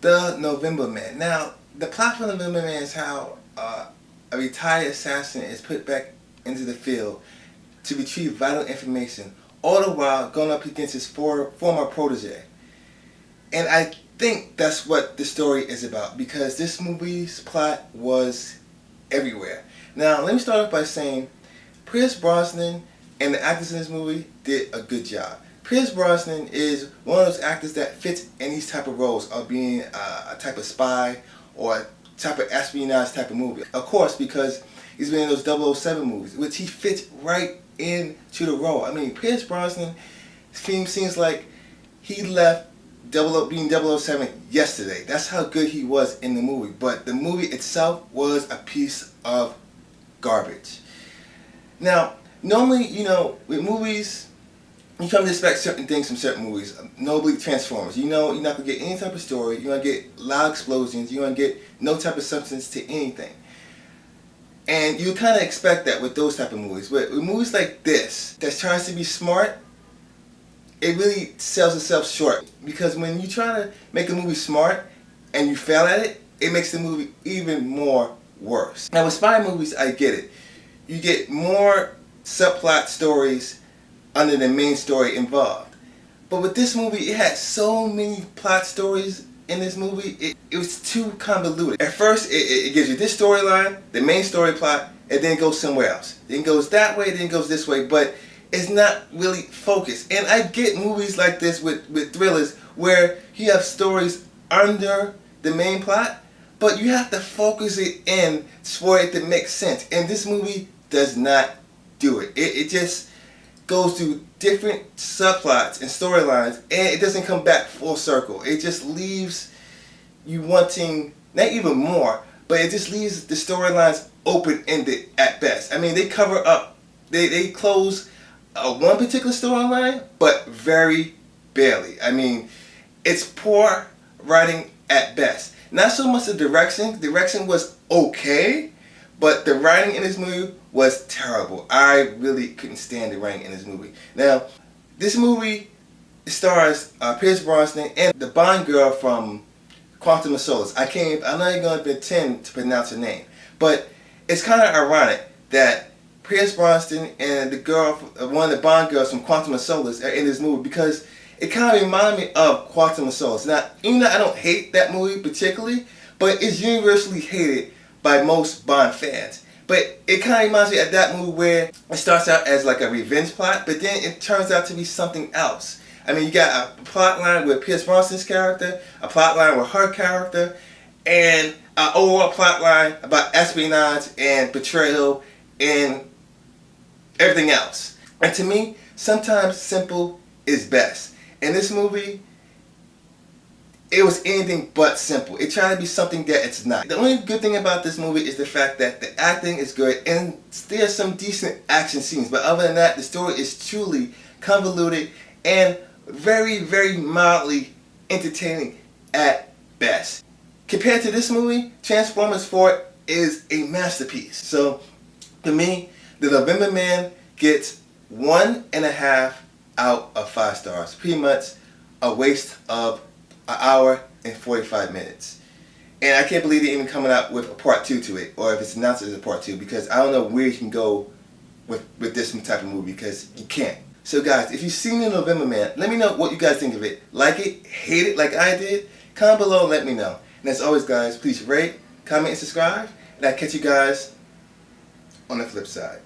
The November Man. Now, the plot for the November Man is how a retired assassin is put back into the field to retrieve vital information, all the while going up against his former protege. And I think that's what the story is about, because this movie's plot was everywhere. Now, let me start off by saying Pierce Brosnan and the actors in this movie did a good job. Pierce Brosnan is one of those actors that fits in these type of roles of being a type of spy or a type of espionage type of movie. Of course, because he's been in those 007 movies, which he fits right into the role. I mean, Pierce Brosnan seems like he left being 007 yesterday. That's how good he was in the movie. But the movie itself was a piece of garbage. Now, normally, with movies, you come to expect certain things from certain movies. Notably Transformers. You're not going to get any type of story. You're going to get loud explosions. You're going to get no type of substance to anything. And you kind of expect that with those type of movies. But with movies like this, that tries to be smart, it really sells itself short. Because when you try to make a movie smart and you fail at it, it makes the movie even more worse. Now with spy movies, I get it. You get more subplot stories under the main story involved. But with this movie, it had so many plot stories in this movie, it was too convoluted. At first, it gives you this storyline, the main story plot, and then it goes somewhere else. Then it goes that way, then it goes this way, but it's not really focused. And I get movies like this with thrillers where you have stories under the main plot, but you have to focus it in for it to make sense. And this movie does not do it. It just goes through different subplots and storylines, and it doesn't come back full circle. It just leaves you wanting, not even more, but it just leaves the storylines open-ended at best. I mean, they cover up, they close one particular storyline, but very barely. I mean, it's poor writing at best. Not so much the direction. Direction was okay, but the writing in this movie was terrible. I really couldn't stand the writing in this movie. Now, this movie stars Pierce Brosnan and the Bond girl from Quantum of Solace. I'm not even going to pretend to pronounce her name, but it's kind of ironic that Pierce Brosnan and the girl, one of the Bond girls from Quantum of Solace, are in this movie, because it kind of reminded me of Quantum of Solace. Now, even though I don't hate that movie particularly, but it's universally hated by most Bond fans. But it kind of reminds me of that movie where it starts out as like a revenge plot, but then it turns out to be something else. I mean, you got a plot line with Pierce Brosnan's character, a plot line with her character, and an overall plot line about espionage and betrayal and everything else. And to me, sometimes simple is best. In this movie, it was anything but simple. It tried to be something that it's not. The only good thing about this movie is the fact that the acting is good and there's some decent action scenes. But other than that, the story is truly convoluted and very, very mildly entertaining at best. Compared to this movie, Transformers 4 is a masterpiece. So, to me, The November Man gets 1.5 out of 5 stars. Pretty much a waste of an hour and 45 minutes. And I can't believe they're even coming out with a part 2 to it, or if it's announced as a part 2, because I don't know where you can go with this type of movie, because you can't. So guys, if you've seen The November Man, let me know what you guys think of it. Like it, hate it like I did, comment below and let me know. And as always guys, please rate, comment, and subscribe, and I'll catch you guys on the flip side.